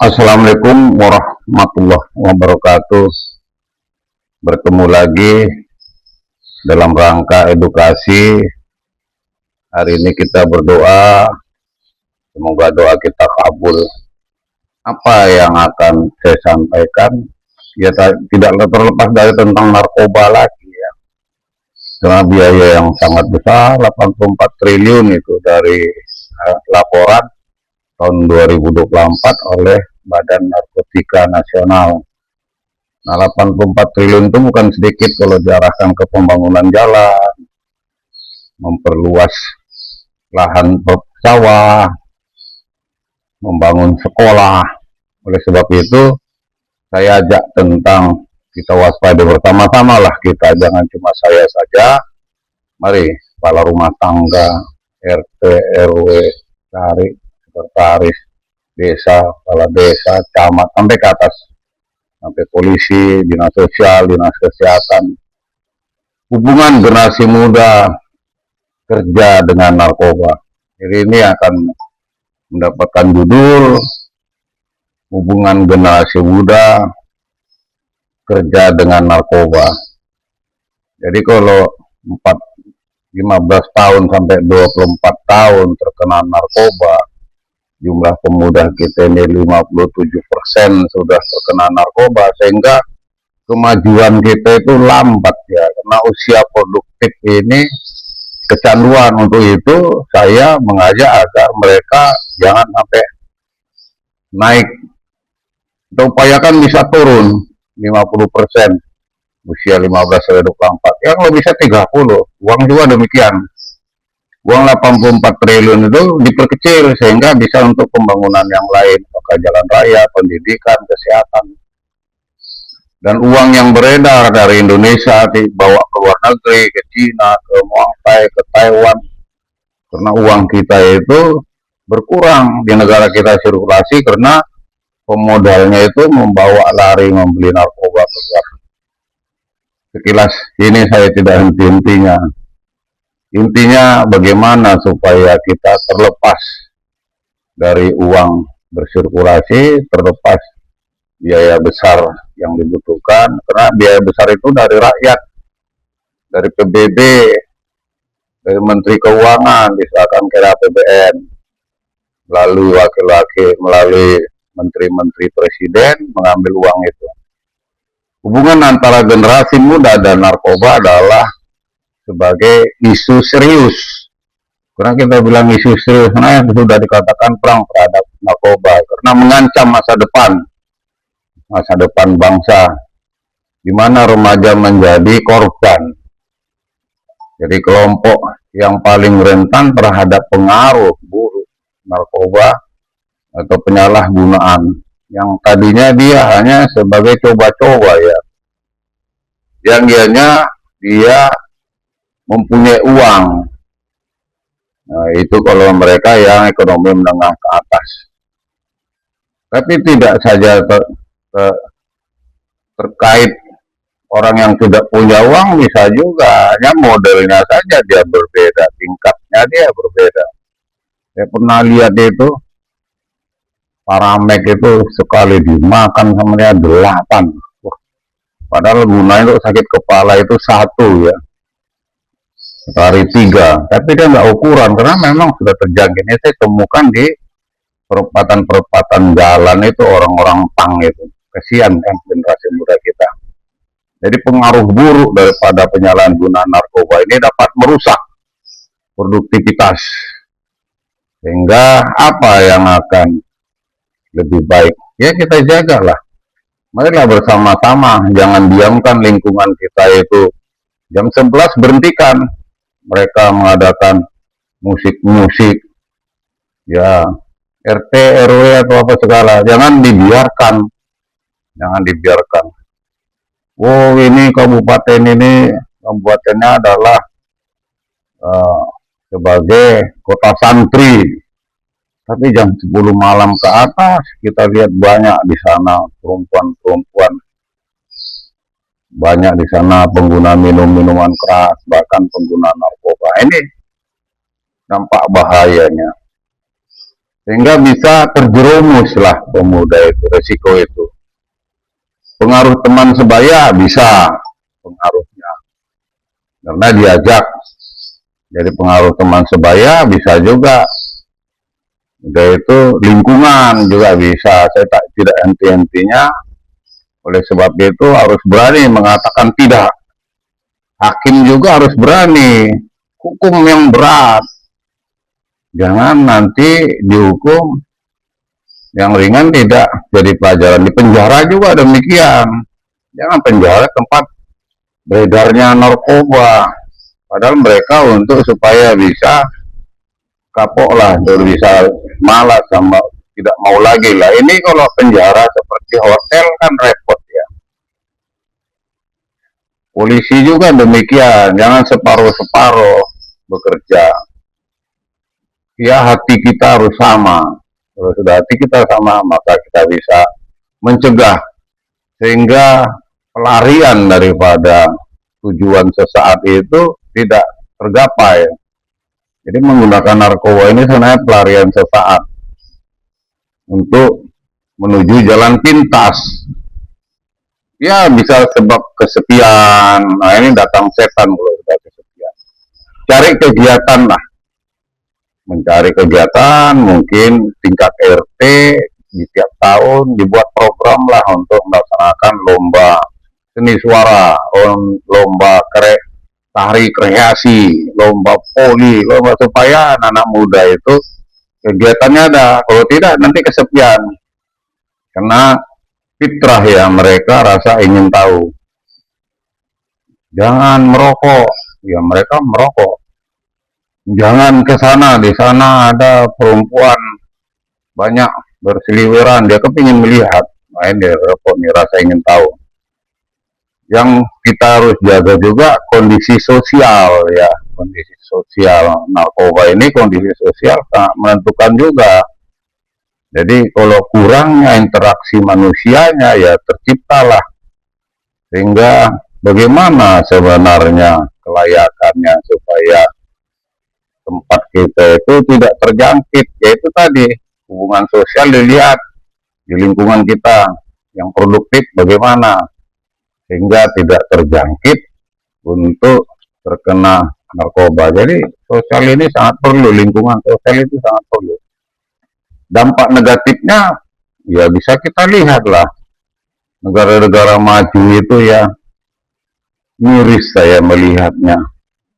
Assalamualaikum warahmatullahi wabarakatuh. Bertemu lagi dalam rangka edukasi. Hari ini kita berdoa, semoga doa kita kabul. Apa yang akan saya sampaikan, ya tidak terlepas dari tentang narkoba lagi ya. Dengan biaya yang sangat besar, 84 triliun itu dari laporan tahun 2024 oleh Badan Narkotika Nasional. Nah, 84 triliun itu bukan sedikit kalau diarahkan ke pembangunan jalan, memperluas lahan sawah, membangun sekolah. Oleh sebab itu, saya ajak tentang kita waspada bersama-sama lah kita, jangan cuma saya saja. Mari, kepala rumah tangga, RT, RW, cari sekretaris desa, kepala desa, camat, sampai ke atas, sampai polisi, dinas sosial, dinas kesehatan. Hubungan generasi muda kerja dengan narkoba. Jadi ini akan mendapatkan judul hubungan generasi muda kerja dengan narkoba. Jadi kalau 15 tahun sampai 24 tahun terkena narkoba, jumlah pemuda kita ini 57% sudah terkena narkoba, sehingga kemajuan kita itu lambat ya, karena usia produktif ini kecanduan. Untuk itu saya mengajak agar mereka jangan sampai naik, kita upayakan bisa turun 50% usia 15 sampai 24, ya kalau bisa 30. Uang juga demikian, uang 84 triliun itu diperkecil sehingga bisa untuk pembangunan yang lain, apakah jalan raya, pendidikan, kesehatan. Dan uang yang beredar dari Indonesia dibawa ke luar negeri, ke Cina, ke Muangkai, ke Taiwan, karena uang kita itu berkurang di negara kita sirkulasi karena pemodalnya itu membawa lari membeli narkoba ke luar. Sekilas ini saya tidak henti-hentinya. Intinya bagaimana supaya kita terlepas dari uang bersirkulasi, terlepas biaya besar yang dibutuhkan, karena biaya besar itu dari rakyat, dari PBB, dari Menteri Keuangan, misalkan ke APBN, melalui wakil-wakil, melalui menteri-menteri presiden mengambil uang itu. Hubungan antara generasi muda dan narkoba adalah sebagai isu serius. Karena kita bilang isu serius, karena sudah dikatakan perang terhadap narkoba, karena mengancam masa depan bangsa, di mana remaja menjadi korban. Jadi kelompok yang paling rentan terhadap pengaruh buruk narkoba atau penyalahgunaan, yang tadinya dia hanya sebagai coba-coba ya, yang dia mempunyai uang. Nah, itu kalau mereka yang ekonomi menengah ke atas. Tapi tidak saja terkait orang yang tidak punya uang, bisa juga hanya modelnya saja dia berbeda, tingkatnya dia berbeda. Saya pernah lihat itu, Paramek itu sekali dimakan sama dia 8. Padahal gunanya untuk sakit kepala itu 1 ya, hari 3. Tapi dia nggak ukuran, karena memang sudah terjangkit. Ini saya temukan di perempatan-perempatan jalan itu orang-orang pang itu. Kasihan kan generasi muda kita. Jadi pengaruh buruk daripada penyalahgunaan narkoba ini dapat merusak produktivitas. Sehingga apa yang akan lebih baik? Ya kita jagalah. Marilah bersama-sama, jangan diamkan lingkungan kita itu. Jam 11 berhentikan. Mereka mengadakan musik-musik, ya RT, RW atau apa segala. Jangan dibiarkan. Oh ini kabupatennya adalah sebagai kota santri. Tapi jam 10 malam ke atas kita lihat banyak di sana perempuan-perempuan, banyak di sana pengguna minuman keras, bahkan pengguna narkoba. Ini dampak bahayanya. sehingga bisa terjerumus lah pemuda itu, resiko itu. Pengaruh teman sebaya bisa pengaruhnya, karena diajak. Jadi pengaruh teman sebaya bisa juga. Udah itu lingkungan juga bisa. Saya tidak henti-hentinya. Oleh sebab itu harus berani mengatakan tidak. Hakim juga harus berani. Hukum yang berat. Jangan nanti dihukum yang ringan tidak jadi pelajaran. Di penjara juga demikian. Jangan penjara tempat beredarnya narkoba. Padahal mereka untuk supaya bisa kapok lah, bisa malas sama tidak mau lagi lah. Ini kalau penjara seperti hotel kan repot ya. Polisi juga demikian, jangan separuh-separuh bekerja. Ya hati kita harus sama. Kalau sudah hati kita sama, maka kita bisa mencegah sehingga pelarian daripada tujuan sesaat itu tidak tergapai. Jadi menggunakan narkoba ini sebenarnya pelarian sesaat untuk menuju jalan pintas. Ya bisa sebab kesepian. Nah ini datang setan kalau sudah kesepian. Cari kegiatan lah. Mencari kegiatan, mungkin tingkat RT di tiap tahun dibuat program lah untuk melaksanakan lomba seni suara, lomba tari kreasi, lomba poli, lomba supaya anak-anak muda itu kegiatannya ada. Kalau tidak nanti kesepian. Karena fitrah ya mereka rasa ingin tahu. Jangan merokok, ya mereka merokok. Jangan ke sana, di sana ada perempuan banyak berseliweran, dia kepingin melihat. Main dia rokok nih rasa ingin tahu. Yang kita harus jaga juga kondisi sosial ya, kondisi sosial narkoba ini kondisi sosial sangat menentukan juga. Jadi kalau kurangnya interaksi manusianya ya terciptalah sehingga bagaimana sebenarnya kelayakannya supaya tempat kita itu tidak terjangkit, yaitu tadi hubungan sosial dilihat di lingkungan kita yang produktif bagaimana sehingga tidak terjangkit untuk terkena narkoba. Jadi sosial ini sangat perlu, lingkungan sosial itu sangat perlu. Dampak negatifnya ya bisa kita lihat lah, negara-negara maju itu ya miris saya melihatnya,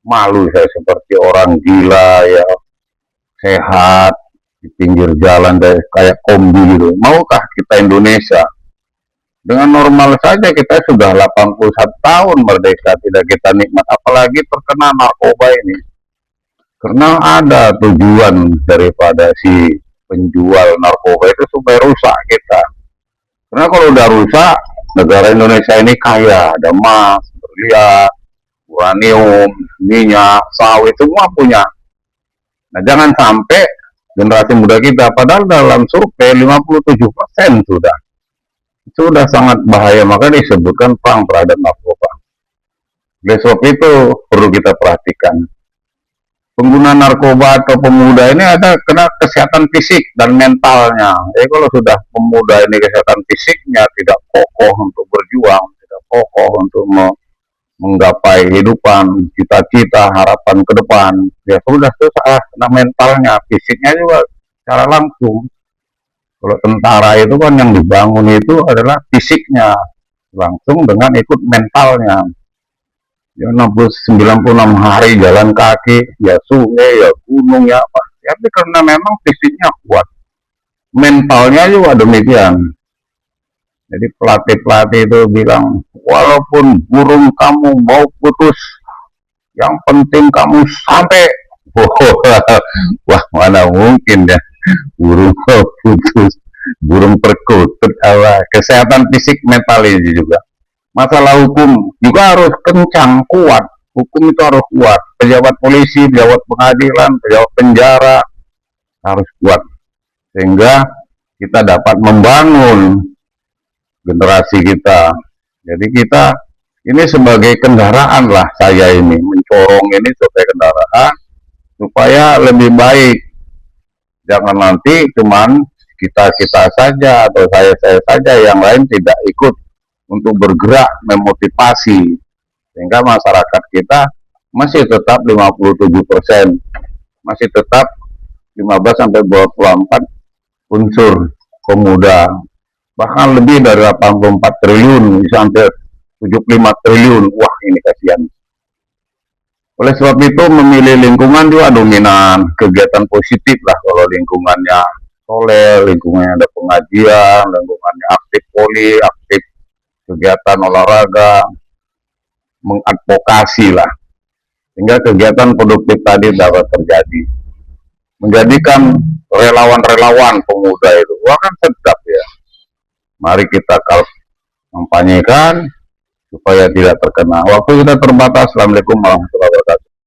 malu saya seperti orang gila ya, sehat di pinggir jalan kayak kombi gitu. Maukah kita Indonesia dengan normal saja kita sudah 81 tahun merdeka tidak kita nikmat, apalagi terkena narkoba ini. Karena ada tujuan daripada si penjual narkoba itu supaya rusak kita. Karena kalau udah rusak, negara Indonesia ini kaya, ada emas, berlian, uranium, minyak, sawit, semua punya. Nah jangan sampai generasi muda kita, padahal dalam survei 57% sudah sangat bahaya, maka disebutkan perang terhadap narkoba. Besok itu perlu kita perhatikan. Pengguna narkoba atau pemuda ini ada kena kesehatan fisik dan mentalnya. Jadi kalau sudah pemuda ini kesehatan fisiknya tidak kokoh untuk berjuang, tidak kokoh untuk menggapai kehidupan, cita-cita, harapan ke depan, ya sudah susah. Kena mentalnya, fisiknya juga secara langsung. Kalau tentara itu kan yang dibangun itu adalah fisiknya langsung dengan ikut mentalnya. Ya 96 hari jalan kaki, ya sungai, ya gunung, ya apa. Ya, tapi karena memang fisiknya kuat, mentalnya juga demikian. Jadi pelatih-pelatih itu bilang, walaupun burung kamu mau putus, yang penting kamu sampai. Wah, mana mungkin ya burung mau putus, burung perkutut. Kesehatan fisik mental ini juga. Masalah hukum juga harus kencang, kuat. Hukum itu harus kuat. Pejabat polisi, pejabat pengadilan, pejabat penjara harus kuat. Sehingga kita dapat membangun generasi kita. Jadi kita ini sebagai kendaraan lah, saya ini mencorong ini sebagai kendaraan supaya lebih baik. Jangan nanti cuman kita-kita saja atau saya saja, yang lain tidak ikut untuk bergerak memotivasi, sehingga masyarakat kita masih tetap 57%, masih tetap 15-24 unsur pemuda, bahkan lebih dari 84 triliun, bisa hampir 75 triliun. Wah, ini kasihan. Oleh sebab itu, memilih lingkungan juga dominan kegiatan positif lah. Kalau lingkungannya soleh, lingkungannya ada pengajian, lingkungannya aktif poli, aktif kegiatan olahraga, mengadvokasi lah, sehingga kegiatan produktif tadi dapat terjadi. Menjadikan relawan-relawan pemuda itu, wah kan sedap ya. Mari kita kampanyekan supaya tidak terkena. Waktu kita terbatas. Assalamualaikum warahmatullahi wabarakatuh.